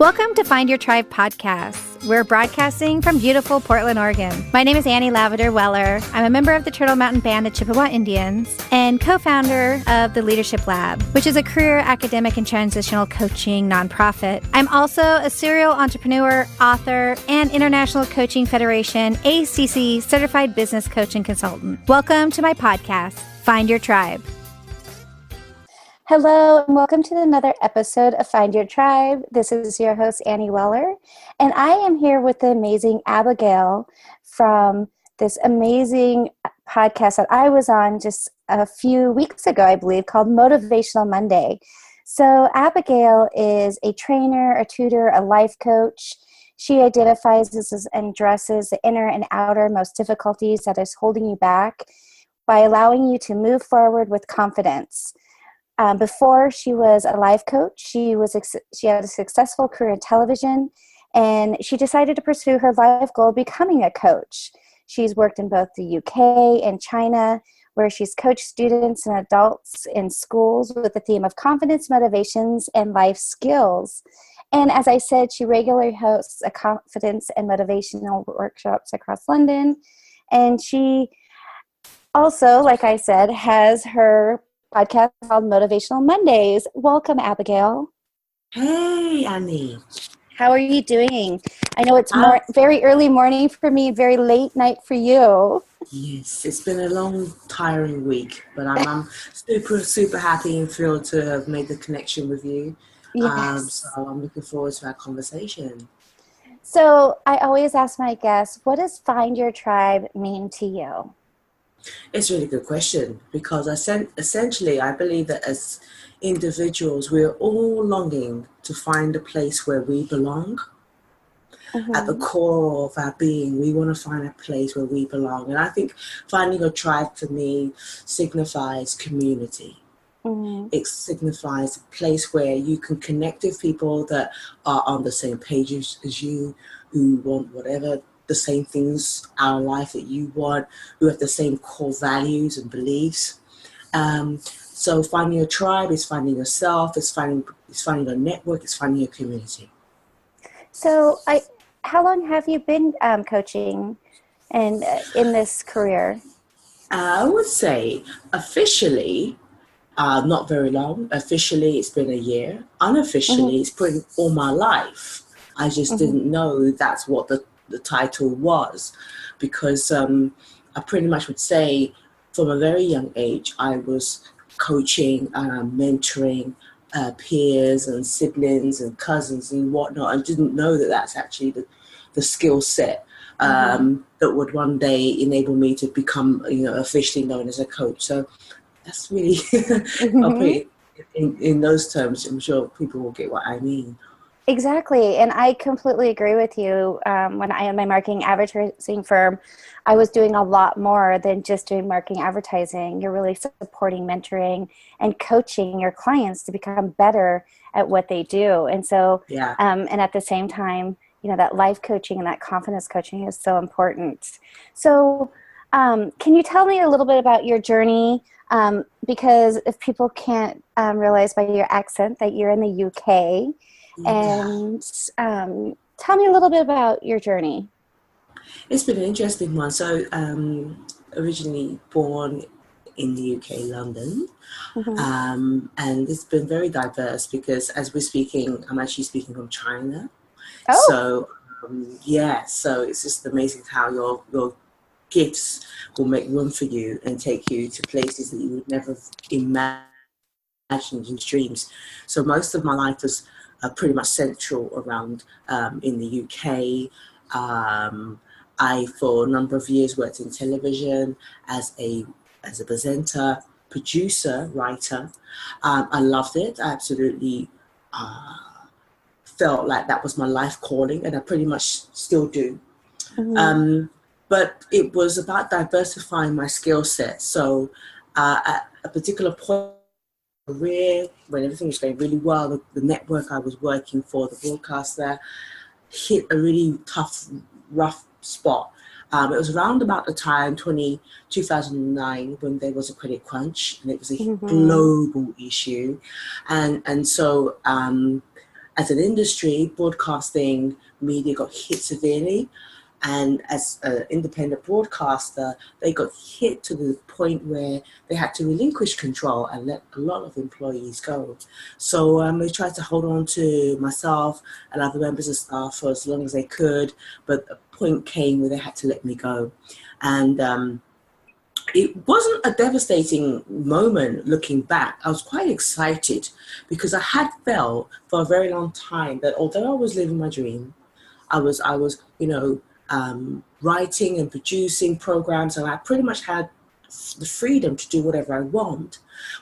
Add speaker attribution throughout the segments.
Speaker 1: Welcome to Find Your Tribe podcast. We're broadcasting from beautiful Portland, Oregon. My name is Annie Lavender Weller. I'm a member of the Turtle Mountain Band of Chippewa Indians and co-founder of the Leadership Lab, which is a career, academic, and transitional coaching nonprofit. I'm also a serial entrepreneur, author, and International Coaching Federation, ACC certified business coach and consultant. Welcome to my podcast, Find Your Tribe. Hello, and welcome to another episode of Find Your Tribe. This is your host, Annie Weller, and I am here with the amazing Abigale from this amazing podcast that I was on just a few weeks ago, I believe, called Motivational Monday. So Abigale is a trainer, a tutor, a life coach. She identifies as and addresses the inner and outermost difficulties that is holding you back by allowing you to move forward with confidence. Before she was a life coach, she had a successful career in television, and she decided to pursue her life goal of becoming a coach. She's worked in both the UK and China, where she's coached students and adults in schools with the theme of confidence, motivations, and life skills. And as I said, she regularly hosts a confidence and motivational workshops across London. And she also, like I said, has her podcast called Motivational Mondays. Welcome, Abigale.
Speaker 2: Hey, Annie.
Speaker 1: How are you doing? I know it's very early morning for me, very late night for you.
Speaker 2: Yes, it's been a long, tiring week, but I'm super happy and thrilled to have made the connection with you.
Speaker 1: Yes.
Speaker 2: So I'm looking forward to our conversation.
Speaker 1: So I always ask my guests, what does Find Your Tribe mean to you?
Speaker 2: It's a really good question because essentially I believe that as individuals, we're all longing to find a place where we belong. Mm-hmm. At the core of our being, we want to find a place where we belong. And I think finding a tribe for me signifies community. Mm-hmm. It signifies a place where you can connect with people that are on the same page as you, who want whatever the same things out of life that you want, who have the same core values and beliefs. So finding a tribe is finding yourself, it's finding a network, it's finding a community.
Speaker 1: So how long have you been coaching and in this career?
Speaker 2: I would say officially, not very long. Officially, it's been a year. Unofficially, It's been all my life. I just didn't know that's what the title was, because I pretty much would say from a very young age I was coaching, mentoring peers and siblings and cousins and whatnot, and didn't know that that's actually the skill set that would one day enable me to become officially known as a coach. So that's really I'll put it in those terms. I'm sure people will get what I mean.
Speaker 1: Exactly. And I completely agree with you. When I had my marketing advertising firm, I was doing a lot more than just doing marketing advertising. You're really supporting, mentoring, and coaching your clients to become better at what they do. And so, and at the same time, that life coaching and that confidence coaching is so important. So can you tell me a little bit about your journey? Because if people can't realize by your accent that you're in the UK, and tell me a little bit about your journey.
Speaker 2: It's been an interesting one. So originally born in the UK, London, and it's been very diverse because as we're speaking, I'm actually speaking from China. Oh. So so it's just amazing how your gifts will make room for you and take you to places that you would never imagine in dreams. So most of my life was pretty much central around in the UK. I, for a number of years, worked in television as a presenter, producer, writer. I loved it. I absolutely felt like that was my life calling, and I pretty much still do. But it was about diversifying my skill set. So at a particular point, career, when everything was going really well, the network I was working for, the broadcaster, hit a really tough, rough spot. It was around about the time 2009 when there was a credit crunch, and it was a global issue, and so as an industry, broadcasting media got hit severely. And as an independent broadcaster, they got hit to the point where they had to relinquish control and let a lot of employees go. So they tried to hold on to myself and other members of staff for as long as they could, but a point came where they had to let me go. And it wasn't a devastating moment looking back. I was quite excited because I had felt for a very long time that although I was living my dream, I was, writing and producing programs, and I pretty much had the freedom to do whatever I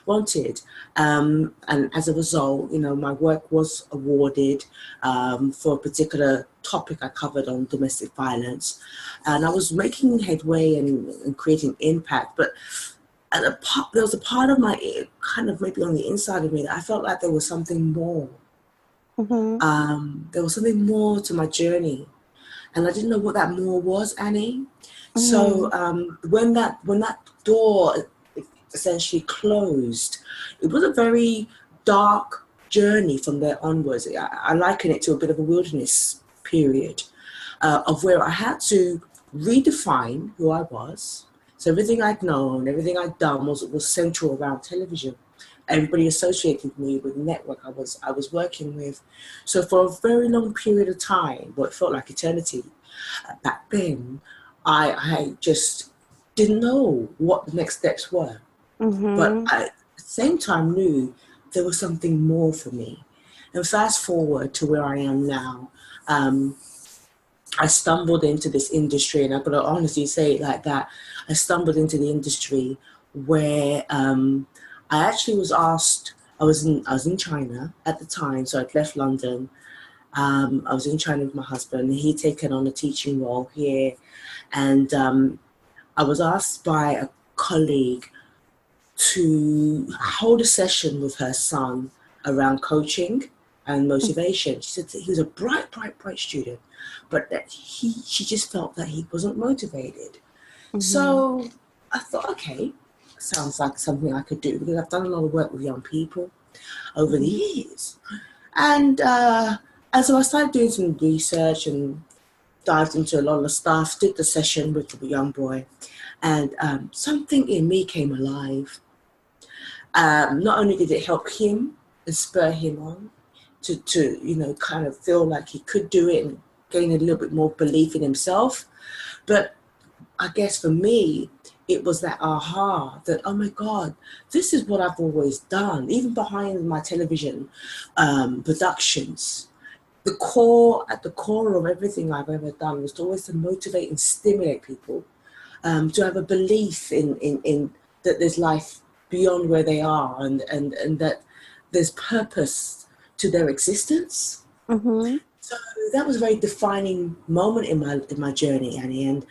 Speaker 2: wanted. And as a result, my work was awarded for a particular topic I covered on domestic violence. And I was making headway and creating impact. But there was a part of my, kind of maybe on the inside of me, that I felt like there was something more. There was something more to my journey. And I didn't know what that more was, Annie. So when that door essentially closed, it was a very dark journey from there onwards. I liken it to a bit of a wilderness period of where I had to redefine who I was. So everything I'd known, everything I'd done was central around television. Everybody associated me with the network I was working with. So for a very long period of time, what felt like eternity, back then, I just didn't know what the next steps were. But I, at the same time, knew there was something more for me. And fast forward to where I am now, I stumbled into this industry, and I've got to honestly say it like that. I stumbled into the industry where I actually was asked. I was in China at the time, so I'd left London. I was in China with my husband, and he'd taken on a teaching role here, and I was asked by a colleague to hold a session with her son around coaching and motivation. She said that he was a bright student, but that she just felt that he wasn't motivated. So I thought, okay, sounds like something I could do, because I've done a lot of work with young people over the years. And so I started doing some research and dived into a lot of the stuff, did the session with the young boy, and something in me came alive. Not only did it help him and spur him on to kind of feel like he could do it and gain a little bit more belief in himself, but I guess for me, it was that aha, that, oh my God, this is what I've always done, even behind my television productions. At the core of everything I've ever done was always to motivate and stimulate people, to have a belief in that there's life beyond where they are, and that there's purpose to their existence. So that was a very defining moment in my journey, Annie. And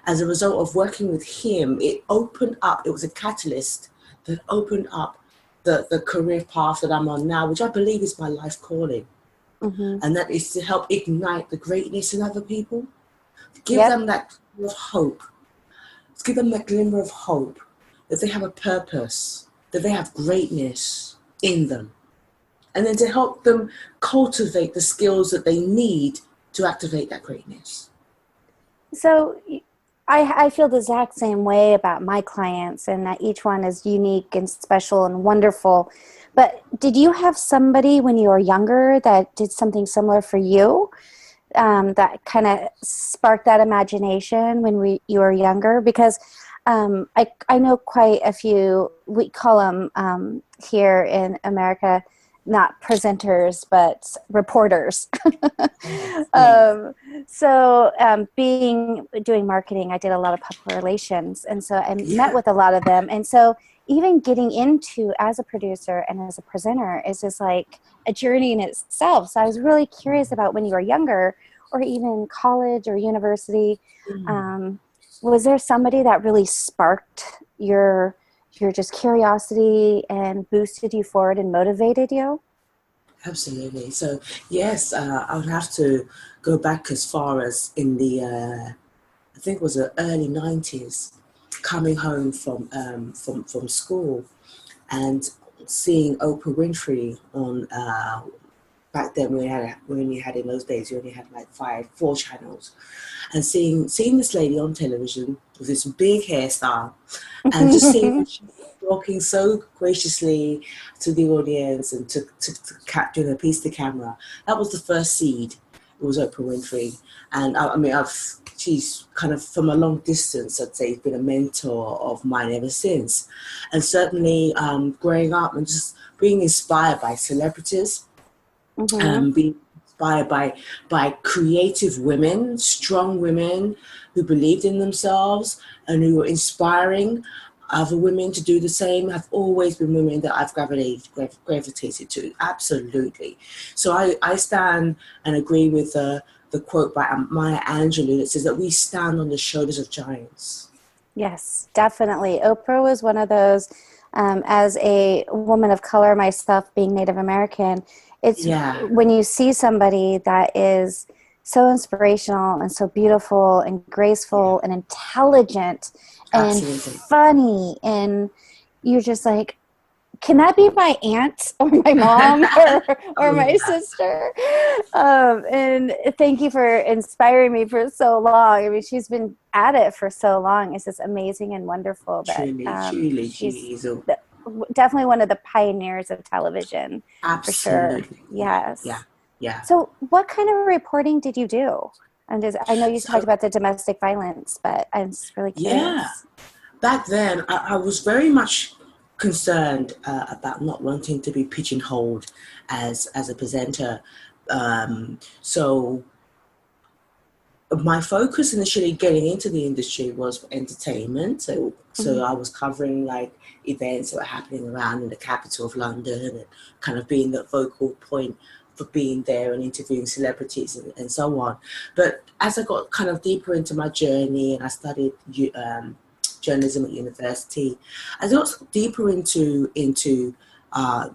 Speaker 2: as a result of working with him, it opened up. It was a catalyst that opened up the career path that I'm on now, which I believe is my life calling. And that is to help ignite the greatness in other people, to give them that glimmer of hope, to give them that glimmer of hope that they have a purpose, that they have greatness in them, and then to help them cultivate the skills that they need to activate that greatness.
Speaker 1: So I feel the exact same way about my clients, and that each one is unique and special and wonderful. But did you have somebody when you were younger that did something similar for you, that kind of sparked that imagination when you were younger? Because I know quite a few, we call them here in America, not presenters, but reporters. Doing marketing, I did a lot of public relations. And so I met with a lot of them. And so even getting into as a producer and as a presenter is just like a journey in itself. So I was really curious about when you were younger, or even college or university, was there somebody that really sparked your just curiosity and boosted you forward and motivated you?
Speaker 2: Absolutely. So yes, I would have to go back as far as in the, I think it was the early 90s, coming home from school and seeing Oprah Winfrey on back then we only had in those days, we only had like 4 channels. And seeing this lady on television with this big hairstyle, and just seeing her walking so graciously to the audience and to doing a piece to camera, that was the first seed. It was Oprah Winfrey. And I mean, she's kind of, from a long distance, I'd say, been a mentor of mine ever since. And certainly growing up and just being inspired by celebrities, being inspired by creative women, strong women who believed in themselves and who were inspiring other women to do the same, have always been women that I've gravitated to. Absolutely. So I stand and agree with the quote by Maya Angelou that says that we stand on the shoulders of giants.
Speaker 1: Yes, definitely. Oprah was one of those, as a woman of color myself, being Native American, it's when you see somebody that is so inspirational and so beautiful and graceful and intelligent and funny, and you're just like, can that be my aunt or my mom or my sister? And thank you for inspiring me for so long. I mean, she's been at it for so long. It's just amazing and wonderful that she's definitely one of the pioneers of television.
Speaker 2: Absolutely.
Speaker 1: For sure. Yes.
Speaker 2: Yeah.
Speaker 1: So what kind of reporting did you do? I know you talked about the domestic violence, but I'm just really curious.
Speaker 2: Yeah. Back then, I was very much concerned about not wanting to be pigeonholed as a presenter. So my focus initially getting into the industry was for entertainment. So I was covering like events that were happening around in the capital of London and kind of being the focal point for being there and interviewing celebrities and so on. But as I got kind of deeper into my journey and I studied journalism at university, I got deeper into I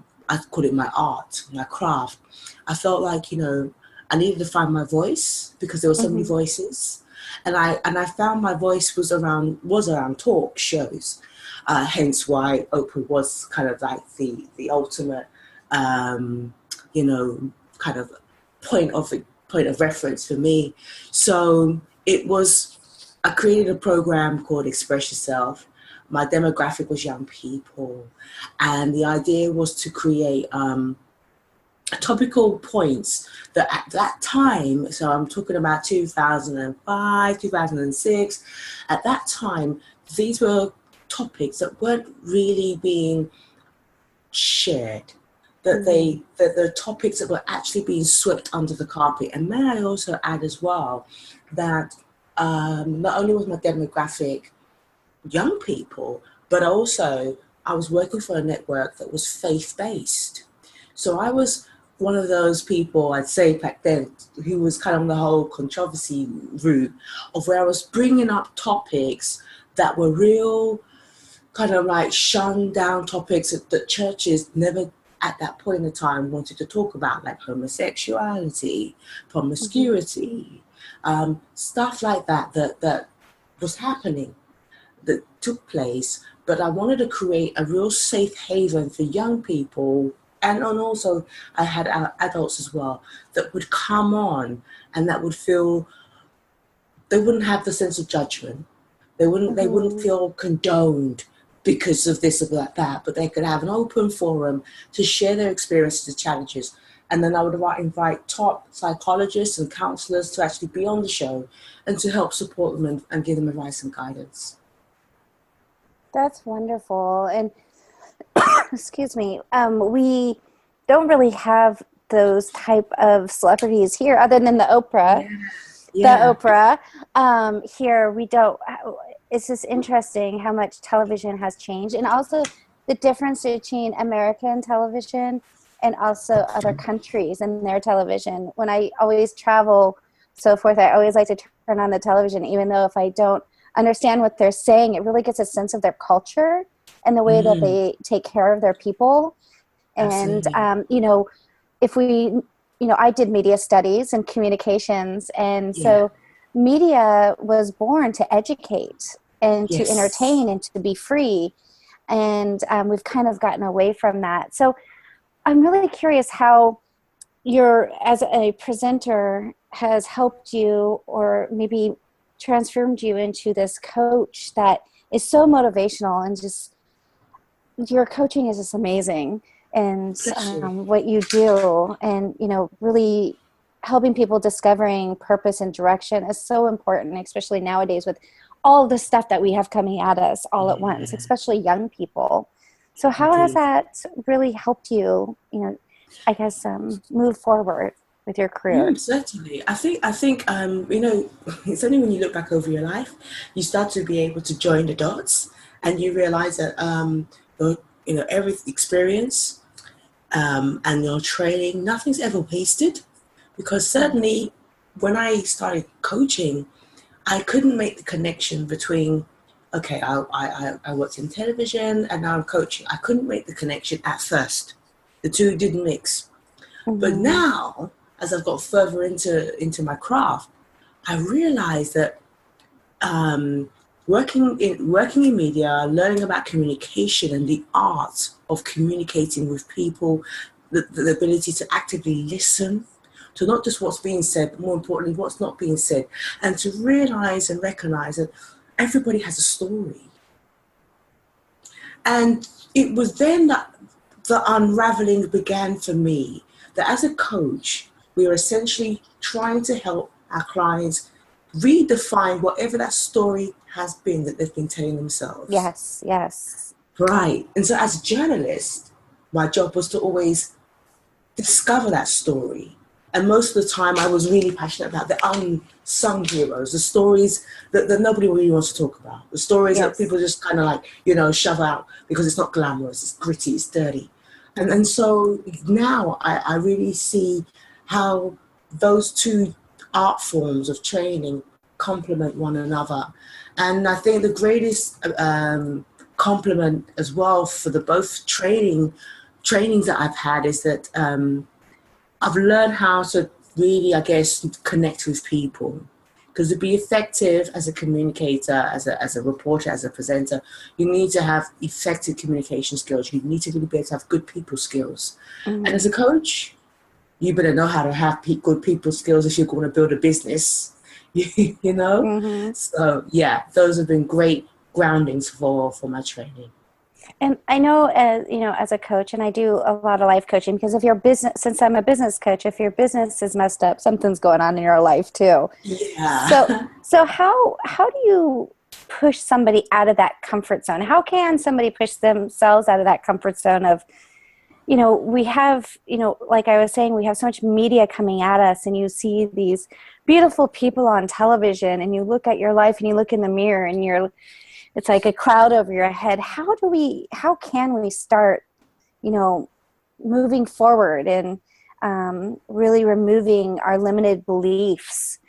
Speaker 2: call it my art, my craft. I felt like, I needed to find my voice because there were so many voices, and I found my voice was around talk shows. Hence why Oprah was kind of like the ultimate, kind of point of reference for me. So I created a program called Express Yourself. My demographic was young people, and the idea was to create topical points that at that time, so I'm talking about 2005, 2006, at that time, these were topics that weren't really being shared, that the topics that were actually being swept under the carpet. And may I also add as well that not only was my demographic young people, but also I was working for a network that was faith-based. So I was one of those people, I'd say back then, who was kind of on the whole controversy route of where I was bringing up topics that were real kind of like shunned down topics that churches never at that point in time wanted to talk about, like homosexuality, promiscuity, stuff like that was happening, that took place. But I wanted to create a real safe haven for young people, and also I had adults as well that would come on and that would feel they wouldn't have the sense of judgment. They wouldn't feel condoned because of this or that, but they could have an open forum to share their experiences and challenges. And then I would invite top psychologists and counselors to actually be on the show and to help support them and give them advice and guidance.
Speaker 1: That's wonderful. And excuse me, we don't really have those type of celebrities here other than the Oprah. The Oprah. Here we don't. It's just interesting how much television has changed, and also the difference between American television and also other countries and their television. When I always travel, so forth, I always like to turn on the television, even though if I don't understand what they're saying, it really gets a sense of their culture and the way that they take care of their people. And, if we, I did media studies and communications. And so media was born to educate and to entertain and to be free. And we've kind of gotten away from that. So I'm really curious how as a presenter has helped you or maybe transformed you into this coach that is so motivational, and just your coaching is just amazing, and what you do, and really helping people discovering purpose and direction is so important, especially nowadays with all the stuff that we have coming at us all at once, especially young people. So how has that really helped you, I guess, move forward with your career?
Speaker 2: Certainly. I think it's only when you look back over your life, you start to be able to join the dots, and you realize that, every experience and your training, nothing's ever wasted. Because certainly when I started coaching, I couldn't make the connection between, okay, I worked in television and now I'm coaching. I couldn't make the connection at first. The two didn't mix. But now, as I've got further into my craft, I realized that working in media, learning about communication and the art of communicating with people, the ability to actively listen to not just what's being said, but more importantly, what's not being said, and to realize and recognize that everybody has a story. And it was then that the unraveling began for me, that as a coach, we are essentially trying to help our clients redefine whatever that story has been that they've been telling themselves.
Speaker 1: Yes.
Speaker 2: Right. And so as a journalist, my job was to always discover that story. And most of the time I was really passionate about the unsung heroes, the stories that nobody really wants to talk about, the stories that people just kind of like, shove out because it's not glamorous, it's gritty, it's dirty. And so now I really see how those two art forms of training complement one another. And I think the greatest compliment as well for the both trainings that I've had is that I've learned how to really, I guess, connect with people. Because to be effective as a communicator, as a reporter, as a presenter, you need to have effective communication skills. You need to really be able to have good people skills. And as a coach, you better know how to have good people skills if you're going to build a business, So, those have been great groundings for my training.
Speaker 1: And I know, as a coach, and I do a lot of life coaching, because if your business, since I'm a business coach, if your business is messed up, something's going on in your life too.
Speaker 2: Yeah.
Speaker 1: So how do you push somebody out of that comfort zone? How can somebody push themselves out of that comfort zone of, we have, like I was saying, we have so much media coming at us, and you see these beautiful people on television, and you look at your life and you look in the mirror and it's like a cloud over your head. How can we start, moving forward and really removing our limited beliefs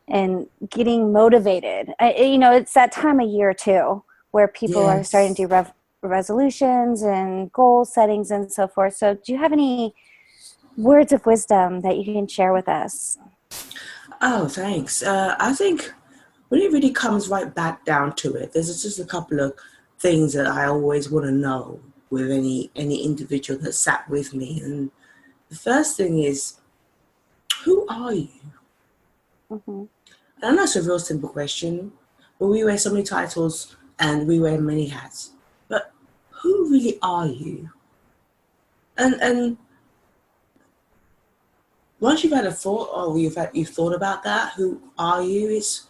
Speaker 1: and getting motivated? It's that time of year too, where people are starting to do resolutions and goal settings and so forth. So do you have any words of wisdom that you can share with us?
Speaker 2: Oh, thanks. I think when it really comes right back down to it, there's just a couple of things that I always want to know with any individual that sat with me. And the first thing is, who are you? And I know it's a real simple question, but we wear so many titles and we wear many hats. But who really are you? And once you've had a thought, or you've thought about that, who are you? It's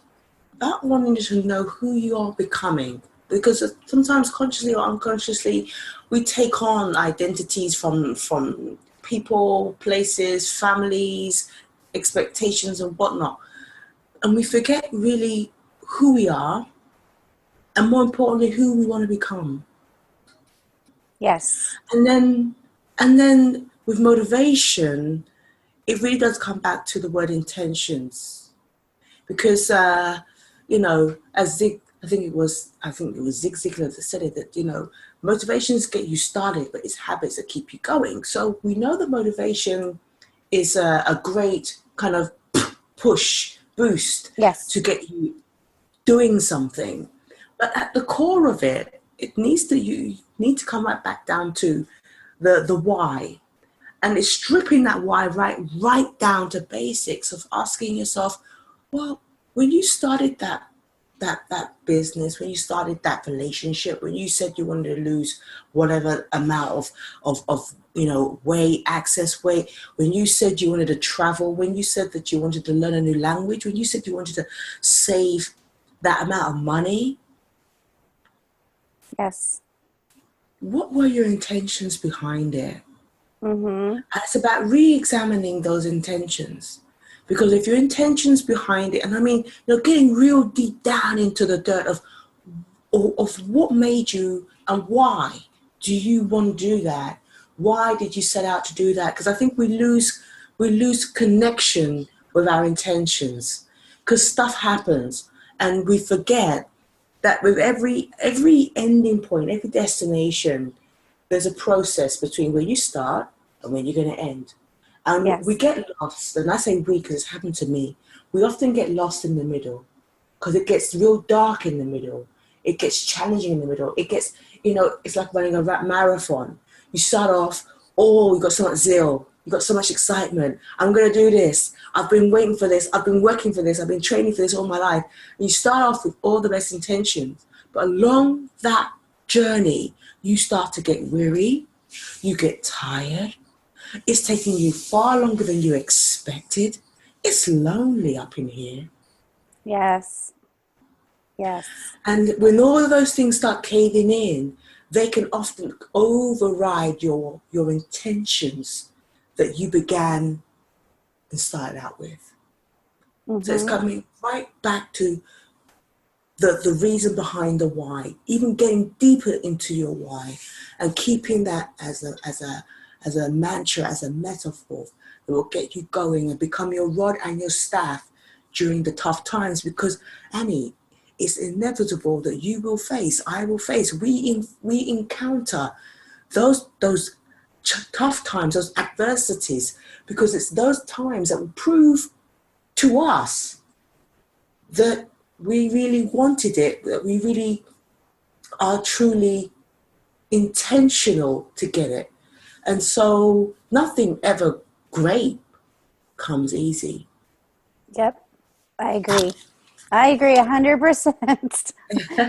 Speaker 2: about wanting to know who you are becoming, because sometimes consciously or unconsciously we take on identities from people, places, families, expectations and whatnot, and we forget really who we are, and more importantly who we want to become.
Speaker 1: Yes.
Speaker 2: And then with motivation, it really does come back to the word intentions, because as I think it was Zig Ziglar that said it, that motivations get you started, but it's habits that keep you going. So we know that motivation is a great kind of push, boost to get you doing something. But at the core of it, you need to come right back down to the why. And it's stripping that why right down to basics of asking yourself, well, when you started that business, when you started that relationship, when you said you wanted to lose whatever amount of weight, excess weight, when you said you wanted to travel, when you said that you wanted to learn a new language, when you said you wanted to save that amount of money.
Speaker 1: Yes.
Speaker 2: What were your intentions behind it?
Speaker 1: Mm-hmm.
Speaker 2: And it's about re-examining those intentions. Because if your intentions behind it, and I mean, getting real deep down into the dirt of what made you and why do you want to do that? Why did you set out to do that? Because I think we lose connection with our intentions, because stuff happens and we forget that with every ending point, every destination, there's a process between where you start and when you're going to end. And
Speaker 1: Yes.
Speaker 2: we get lost, and I say we because it's happened to me. We often get lost in the middle because it gets real dark in the middle. It gets challenging in the middle. It gets, it's like running a marathon. You start off, you've got so much zeal. You've got so much excitement. I'm going to do this. I've been waiting for this. I've been working for this. I've been training for this all my life. And you start off with all the best intentions. But along that journey, you start to get weary. You get tired. It's taking you far longer than you expected. It's lonely up in here.
Speaker 1: Yes. Yes.
Speaker 2: And when all of those things start caving in, they can often override your intentions that you began and started out with. Mm-hmm. So it's coming right back to the reason behind the why, even getting deeper into your why and keeping that as a mantra, as a metaphor that will get you going and become your rod and your staff during the tough times. Because, Annie, it's inevitable that you will face, I will face, we encounter those tough times, those adversities, because it's those times that will prove to us that we really wanted it, that we really are truly intentional to get it. And so nothing ever great comes easy.
Speaker 1: Yep, I agree 100%.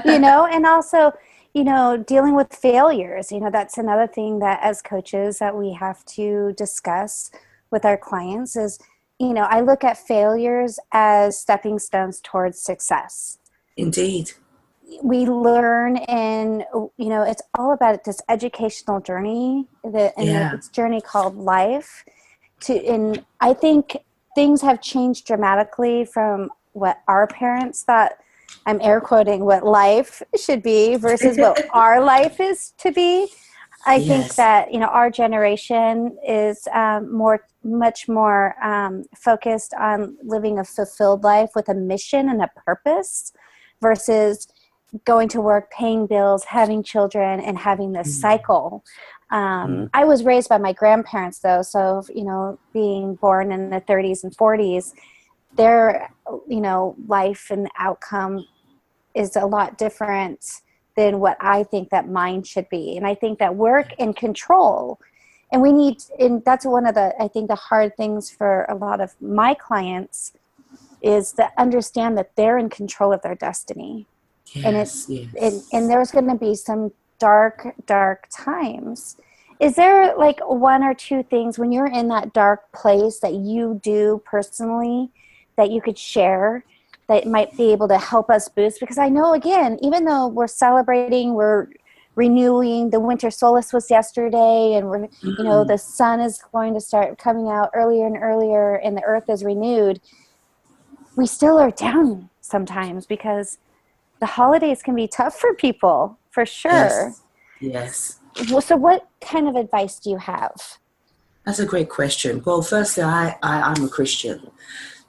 Speaker 1: And also, dealing with failures, that's another thing that as coaches that we have to discuss with our clients is, I look at failures as stepping stones towards success.
Speaker 2: Indeed.
Speaker 1: We learn, and it's all about this educational journey, this journey called life. And I think things have changed dramatically from what our parents thought. I'm air quoting what life should be versus what our life is to be. I think that our generation is much more focused on living a fulfilled life with a mission and a purpose versus going to work, paying bills, having children, and having this cycle. I was raised by my grandparents, though, so being born in the 30s and 40s, their life and outcome is a lot different than what I think that mine should be. And I think that work and control, and that's one of the hard things for a lot of my clients is to understand that they're in control of their destiny.
Speaker 2: Yes,
Speaker 1: and there's going to be some dark times. Is there like one or two things when you're in that dark place that you do personally that you could share that might be able to help us boost? Because I know, again, even though we're celebrating, we're renewing, the winter solstice was yesterday, and we're, the sun is going to start coming out earlier and earlier, and the earth is renewed, we still are down sometimes because the holidays can be tough for people, for sure.
Speaker 2: Yes.
Speaker 1: So what kind of advice do you have?
Speaker 2: That's a great question. Well, firstly, I'm a Christian.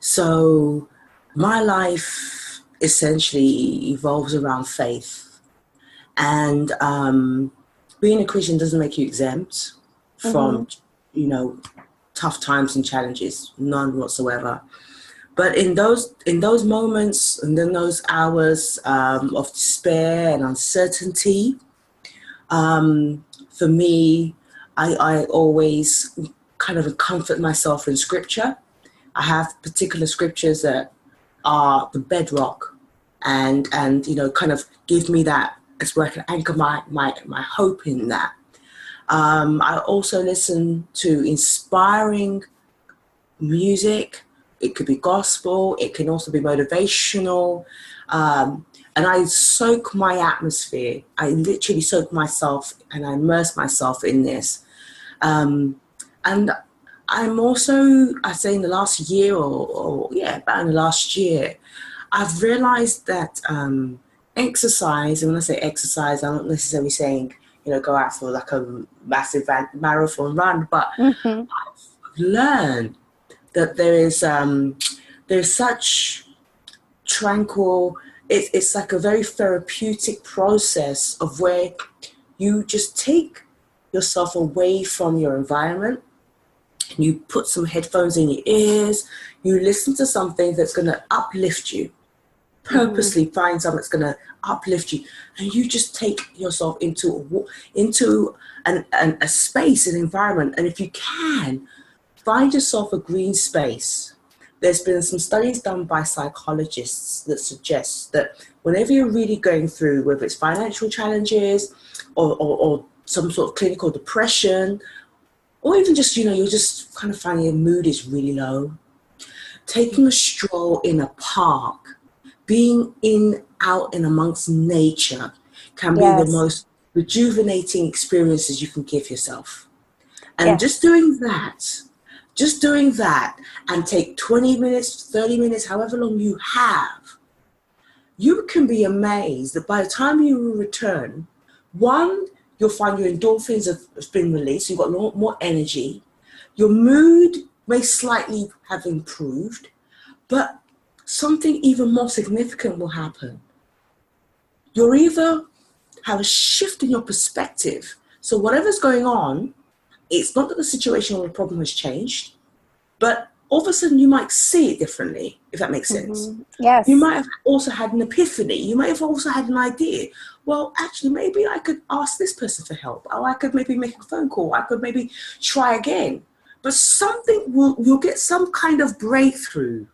Speaker 2: So my life essentially evolves around faith. And being a Christian doesn't make you exempt from, tough times and challenges, none whatsoever. But in those moments and in those hours of despair and uncertainty, for me, I always kind of comfort myself in scripture. I have particular scriptures that are the bedrock and kind of give me that, it's where I can anchor my hope in that. I also listen to inspiring music. It could be gospel. It can also be motivational. And I soak my atmosphere. I literally soak myself and I immerse myself in this. And I'm also, I say in the last year about in the last year, I've realized that exercise, and when I say exercise, I'm not necessarily saying, go out for like a massive marathon run, but I've learned that there's such tranquil, it's like a very therapeutic process of where you just take yourself away from your environment. You put some headphones in your ears, you listen to something that's going to uplift you, purposely find something that's going to uplift you, and you just take yourself into a space, an environment. And if you can, find yourself a green space. There's been some studies done by psychologists that suggest that whenever you're really going through, whether it's financial challenges or some sort of clinical depression, or even just, you're just kind of finding your mood is really low, taking a stroll in a park, being out and amongst nature can be the most rejuvenating experiences you can give yourself. And just doing that and take 20 minutes, 30 minutes, however long you have, you can be amazed that by the time you return, one, you'll find your endorphins have been released. You've got a lot more energy. Your mood may slightly have improved, but something even more significant will happen. You'll either have a shift in your perspective. So whatever's going on, it's not that the situation or the problem has changed, but all of a sudden you might see it differently, if that makes sense.
Speaker 1: Yes.
Speaker 2: You might have also had an epiphany. You might have also had an idea. Well, actually, maybe I could ask this person for help. Or I could maybe make a phone call. I could maybe try again. But you'll get some kind of breakthrough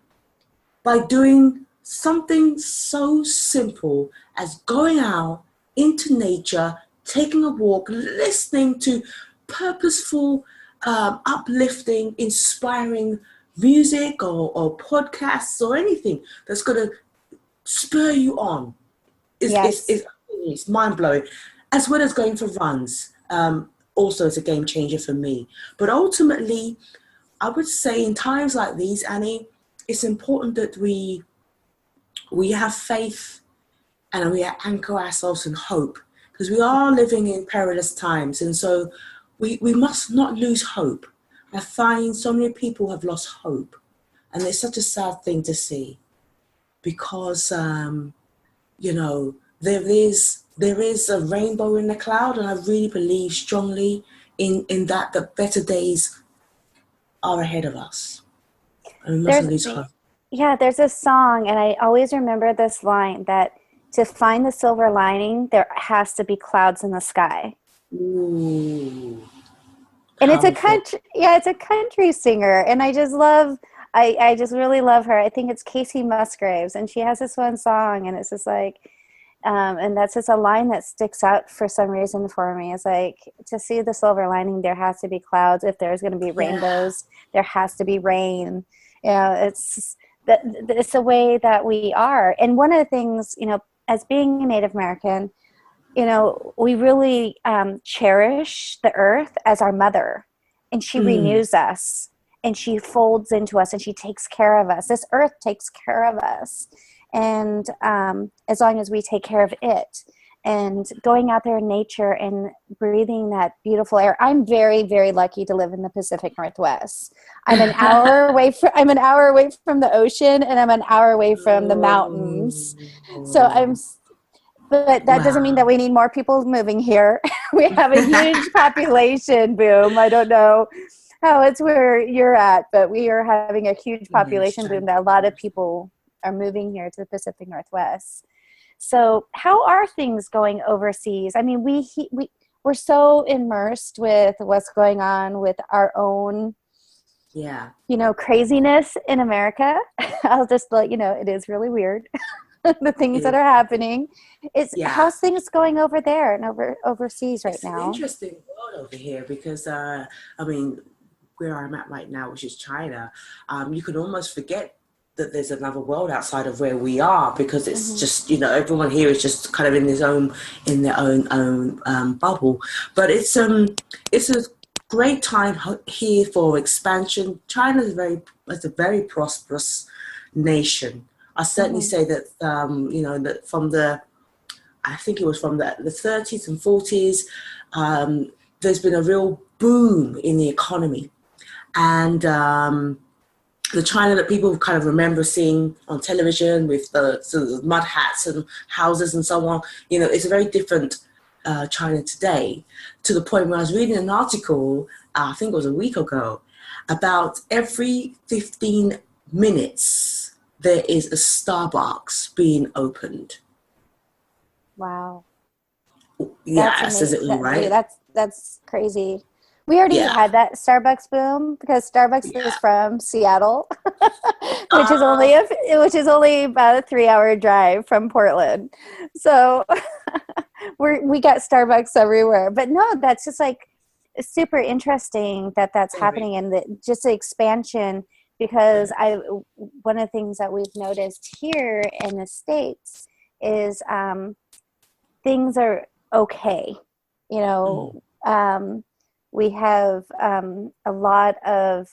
Speaker 2: by doing something so simple as going out into nature, taking a walk, listening to purposeful, uplifting, inspiring music or podcasts or anything that's going to spur you on. It's mind-blowing, as well as going for runs. Also, it's a game changer for me. But ultimately, I would say in times like these, Annie, it's important that we have faith and we anchor ourselves in hope, because we are living in perilous times. And so we must not lose hope. I find so many people have lost hope, and it's such a sad thing to see, because, there is a rainbow in the cloud, and I really believe strongly in that the better days are ahead of us. And we mustn't lose hope.
Speaker 1: Yeah, there's a song, and I always remember this line, that to find the silver lining, there has to be clouds in the sky.
Speaker 2: Ooh.
Speaker 1: And it's a country singer, and I just really love her. I think it's Kacey Musgraves, and she has this one song, and it's just like, and that's just a line that sticks out for some reason for me. It's like, to see the silver lining, there has to be clouds. If there's going to be rainbows, there has to be rain. It's the way that we are. And one of the things, as being a Native American, we really cherish the earth as our mother, and she renews us, and she folds into us, and she takes care of us. This earth takes care of us. And as long as we take care of it, and going out there in nature and breathing that beautiful air. I'm very, very lucky to live in the Pacific Northwest. I'm an hour away from the ocean, and I'm an hour away from the mountains. But that doesn't mean that we need more people moving here. We have a huge population boom. I don't know how it's where you're at, but we are having a huge population boom that a lot of people are moving here to the Pacific Northwest. So how are things going overseas? I mean, we're so immersed with what's going on with our own, craziness in America. I'll just let you know, it is really weird. The things that are happening. How's things going over there and overseas right now?
Speaker 2: It's an interesting world over here because, where I'm at right now, which is China, you can almost forget that there's another world outside of where we are, because it's just, everyone here is just kind of in their own bubble. But it's a great time here for expansion. China is a very prosperous nation. I certainly say that, that from I think it was from the 30s and 40s, there's been a real boom in the economy. And the China that people kind of remember seeing on television with the sort of mud hats and houses and so on, it's a very different China today, to the point where I was reading an article, I think it was a week ago, about every 15 minutes there is a Starbucks being opened.
Speaker 1: Wow.
Speaker 2: Yeah, that says it all, right?
Speaker 1: That's crazy. We already had that Starbucks boom, because Starbucks is from Seattle, which is only about a 3-hour drive from Portland. So we got Starbucks everywhere. But no, that's just like super interesting that's happening, and just the expansion. Because one of the things that we've noticed here in the States is things are okay. We have a lot of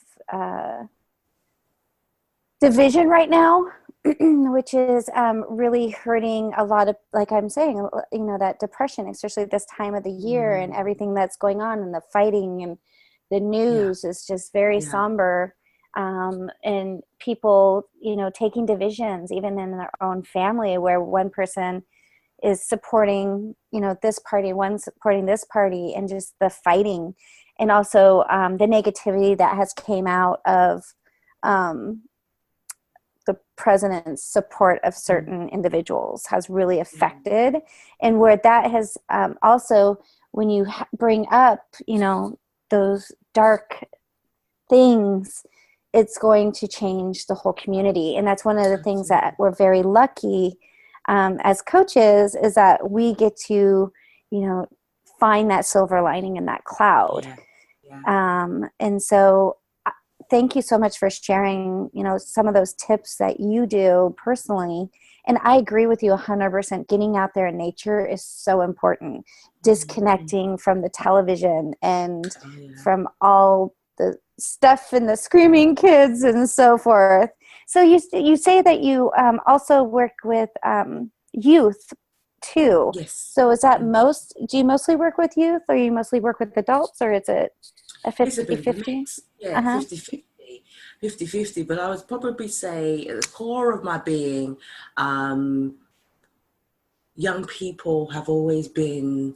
Speaker 1: division right now, which is really hurting a lot of, like I'm saying, that depression, especially this time of the year, and everything that's going on, and the fighting, and the news is just very somber. And people, taking divisions even in their own family, where one person is supporting, this party, one supporting this party, and just the fighting. And also the negativity that has came out of the president's support of certain individuals has really affected. And where that has also, when you bring up, those dark things, it's going to change the whole community. And that's one of the things that we're very lucky as coaches, is that we get to, find that silver lining in that cloud. And so thank you so much for sharing, some of those tips that you do personally. And I agree with you 100%. Getting out there in nature is so important. Disconnecting from the television and from all the stuff and the screaming kids and so forth. So you say that you also work with youth too.
Speaker 2: Yes.
Speaker 1: So is that do you mostly work with youth, or you mostly work with adults, or is it a 50-50?
Speaker 2: Yeah, 50-50. 50-50, but I would probably say at the core of my being, young people have always been,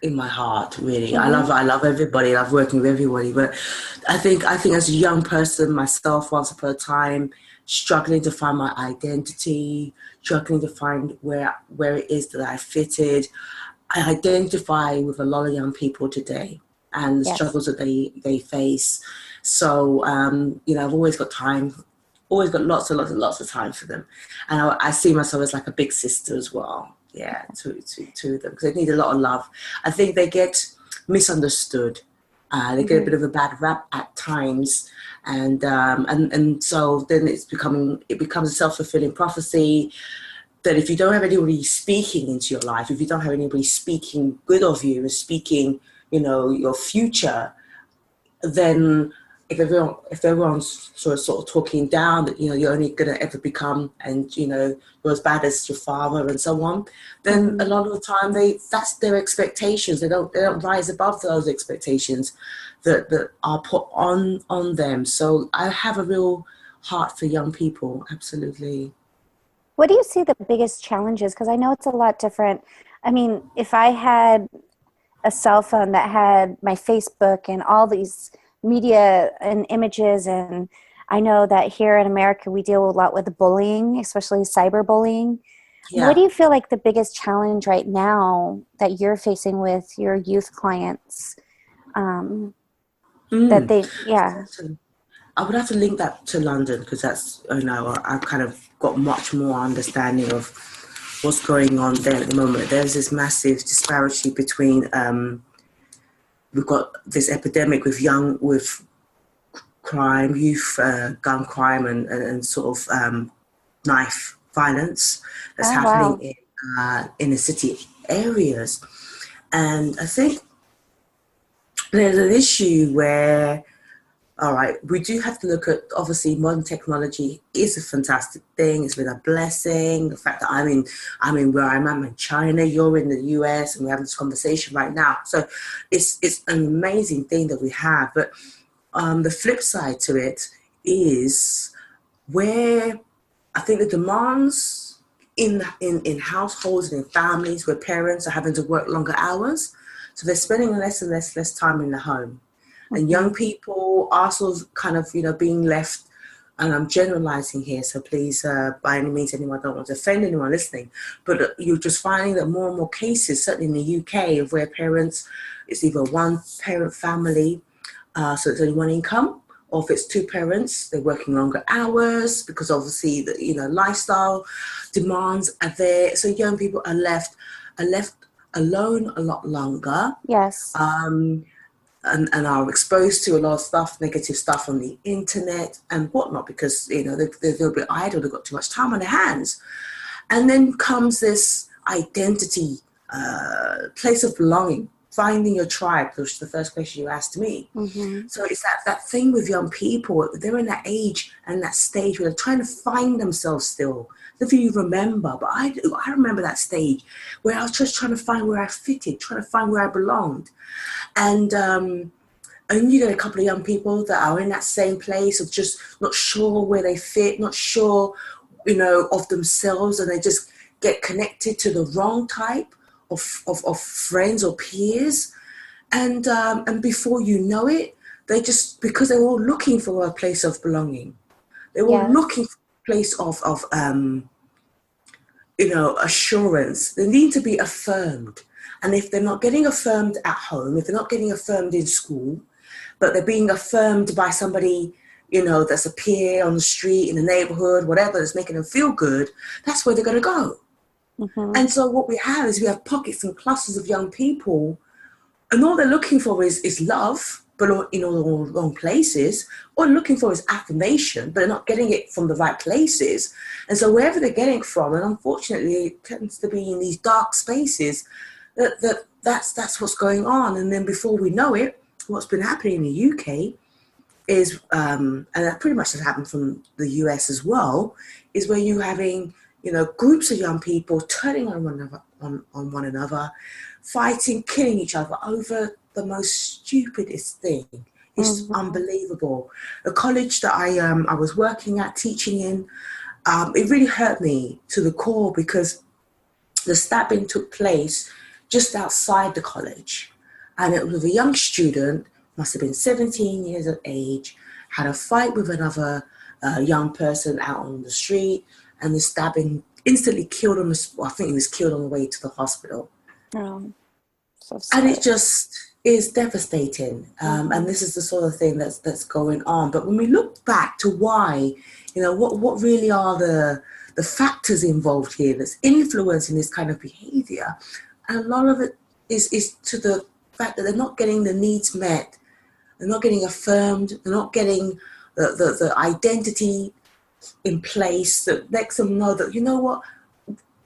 Speaker 2: in my heart, really. I love everybody. I love working with everybody. But I think as a young person myself, once upon a time, struggling to find my identity, struggling to find where it is that I fitted, I identify with a lot of young people today and the struggles that they face. So, I've always got time, always got lots and lots of time for them. And I see myself as like a big sister as well. Yeah, to them, because they need a lot of love. I think they get misunderstood. They get a bit of a bad rap at times, and so then it becomes a self-fulfilling prophecy that if you don't have anybody speaking into your life, if you don't have anybody speaking good of you and speaking, your future, then if everyone's sort of talking down that you're only going to ever become, and you're as bad as your father and so on, then a lot of the time that's their expectations. They don't rise above those expectations that are put on them. So I have a real heart for young people. Absolutely.
Speaker 1: What do you see the biggest challenges? Because I know it's a lot different. I mean, if I had a cell phone that had my Facebook and all these media and images, and I know that here in America we deal a lot with bullying, especially cyberbullying. What do you feel like the biggest challenge right now that you're facing with your youth clients? That they,
Speaker 2: I would have to link that to London because that's, I've kind of got much more understanding of what's going on there at the moment. There's this massive disparity between, we've got this epidemic with crime, youth gun crime and sort of knife violence that's happening in the city areas. And I think there's an issue where, all right, we do have to look at, obviously, modern technology is a fantastic thing. It's been a blessing. The fact that I'm in where I'm in China, you're in the US, and we're having this conversation right now. So it's an amazing thing that we have. But the flip side to it is where I think the demands in households and in families where parents are having to work longer hours. So they're spending less and less time in the home. And young people are sort of kind of, being left, and I'm generalizing here, so please, by any means, anyone, I don't want to offend anyone listening, but you're just finding that more and more cases, certainly in the UK, of where parents, it's either one parent family, so it's only one income, or if it's two parents, they're working longer hours because obviously the lifestyle demands are there. So young people are left alone a lot longer.
Speaker 1: Yes.
Speaker 2: And are exposed to a lot of stuff, negative stuff on the internet and whatnot, because they're a little bit idle, they've got too much time on their hands. And then comes this identity, place of belonging, finding your tribe, which is the first question you asked me. Mm-hmm. So it's that thing with young people, they're in that age and that stage where they're trying to find themselves still. If you remember, but I remember that stage where I was just trying to find where I fitted, trying to find where I belonged. And you get a couple of young people that are in that same place of just not sure where they fit, not sure, of themselves, and they just get connected to the wrong type of friends or peers. And before you know it, they just, because they're all looking for a place of belonging. They're all looking for a place of assurance. They need to be affirmed. And if they're not getting affirmed at home, if they're not getting affirmed in school, but they're being affirmed by somebody, that's a peer on the street, in the neighborhood, whatever, that's making them feel good, that's where they're going to go. Mm-hmm. And so what we have pockets and clusters of young people, and all they're looking for is love, but in all the wrong places. All they're looking for is affirmation, but they're not getting it from the right places. And so wherever they're getting it from, and unfortunately it tends to be in these dark spaces, that's what's going on. And then before we know it, what's been happening in the UK is, and that pretty much has happened from the US as well, is where you're having, groups of young people turning on one another, fighting, killing each other over the most stupidest thing. It's unbelievable. A college that I was working at, teaching in, it really hurt me to the core because the stabbing took place just outside the college. And it was a young student, must have been 17 years of age, had a fight with another young person out on the street, and the stabbing instantly killed him. I think he was killed on the way to the hospital. Oh, so sad. And it just is devastating. And this is the sort of thing that's going on. But when we look back to why, what really are the factors involved here that's influencing this kind of behavior, and a lot of it is to the fact that they're not getting the needs met, they're not getting affirmed, they're not getting the identity in place that makes them know that,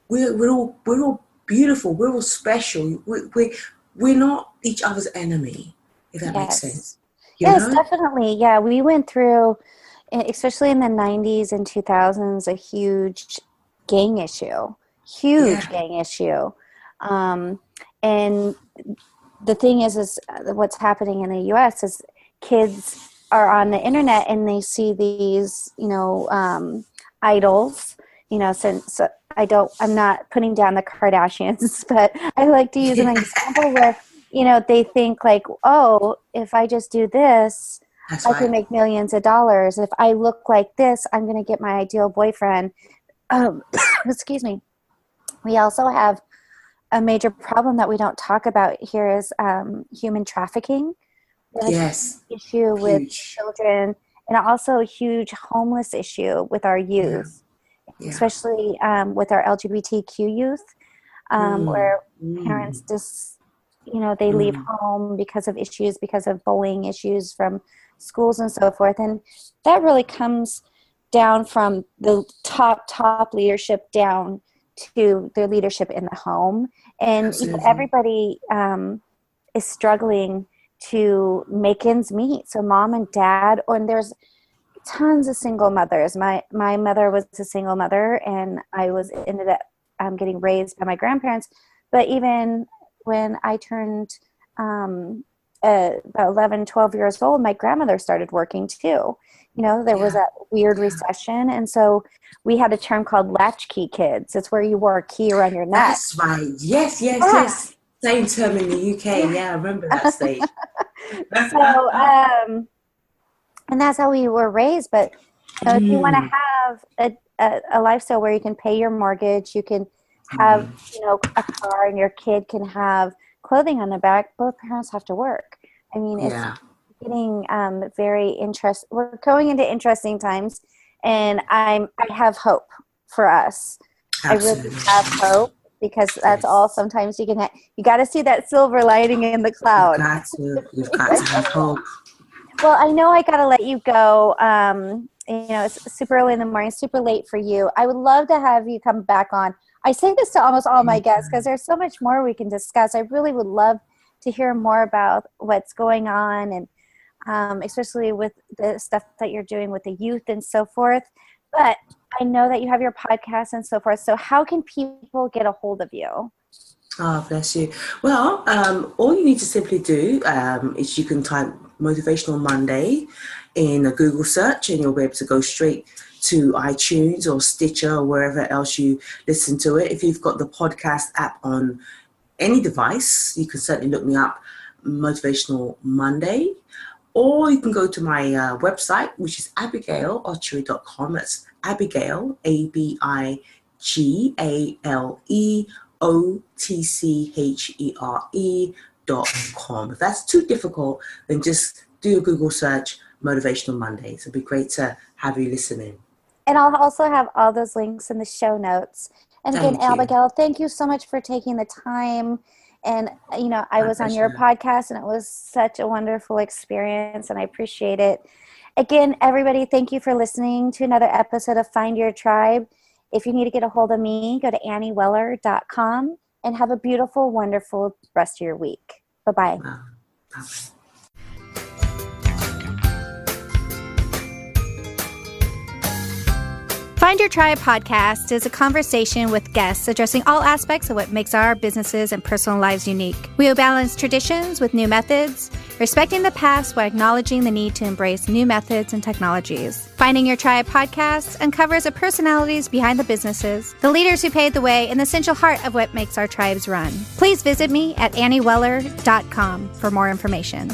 Speaker 2: we're all beautiful, we're all special, we're not each other's enemy, if that makes sense.
Speaker 1: Yes, definitely. Yeah, we went through, especially in the 90s and 2000s, a huge gang issue. And the thing is what's happening in the US is kids are on the internet and they see these, idols, since I'm not putting down the Kardashians, but I like to use an example where, they think like, oh, if I just do this, I can make millions of dollars. If I look like this, I'm going to get my ideal boyfriend. Excuse me. We also have a major problem that we don't talk about here is human trafficking.
Speaker 2: Yes.
Speaker 1: Issue with
Speaker 2: Huge.
Speaker 1: children, and also a huge homeless issue with our youth, especially with our LGBTQ youth, where parents just, they leave home because of issues, because of bullying issues from schools and so forth. And that really comes down from the top leadership down to their leadership in the home. And everybody is struggling to make ends meet. So mom and dad, and there's tons of single mothers. My mother was a single mother, and I ended up getting raised by my grandparents. But even when I turned about 11, 12 years old, my grandmother started working too. There was that weird recession. And so we had a term called latchkey kids. It's where you wore a key around your neck.
Speaker 2: That's right. Yes. Same term in the UK. Yeah, I remember that stage.
Speaker 1: So, and that's how we were raised. But if you want to have a lifestyle where you can pay your mortgage, you can have, a car, and your kid can have clothing on their back, both parents have to work. I mean, it's getting very interesting. We're going into interesting times, and I have hope for us.
Speaker 2: Absolutely.
Speaker 1: I really have hope, because that's all sometimes you can have. You got to see that silver lining in the cloud.
Speaker 2: You've got to have hope.
Speaker 1: Well, I know I got to let you go. It's super early in the morning, super late for you. I would love to have you come back on. I say this to almost all my guests because there's so much more we can discuss. I really would love to hear more about what's going on, and especially with the stuff that you're doing with the youth and so forth. But I know that you have your podcast and so forth. So how can people get a hold of you?
Speaker 2: Oh, bless you. Well, all you need to simply do is you can type Motivational Monday in a Google search, and you'll be able to go straight to iTunes or Stitcher or wherever else you listen to it. If you've got the podcast app on any device, you can certainly look me up, Motivational Monday. Or you can go to my website, which is abigaleotchere.com. That's Abigale, ABIGALEOTCHERE.com. If that's too difficult, then just do a Google search, Motivational Mondays. It'd be great to have you listening.
Speaker 1: And I'll also have all those links in the show notes. And again, Abigale, thank you so much for taking the time. And, I was on your podcast, and it was such a wonderful experience, and I appreciate it. Again, everybody, thank you for listening to another episode of Find Your Tribe. If you need to get a hold of me, go to annieweller.com, and have a beautiful, wonderful rest of your week. Bye-bye.
Speaker 2: Wow.
Speaker 3: Find Your Tribe podcast is a conversation with guests addressing all aspects of what makes our businesses and personal lives unique. We will balance traditions with new methods, respecting the past while acknowledging the need to embrace new methods and technologies. Finding Your Tribe podcast uncovers the personalities behind the businesses, the leaders who paved the way, and the essential heart of what makes our tribes run. Please visit me at annieweller.com for more information.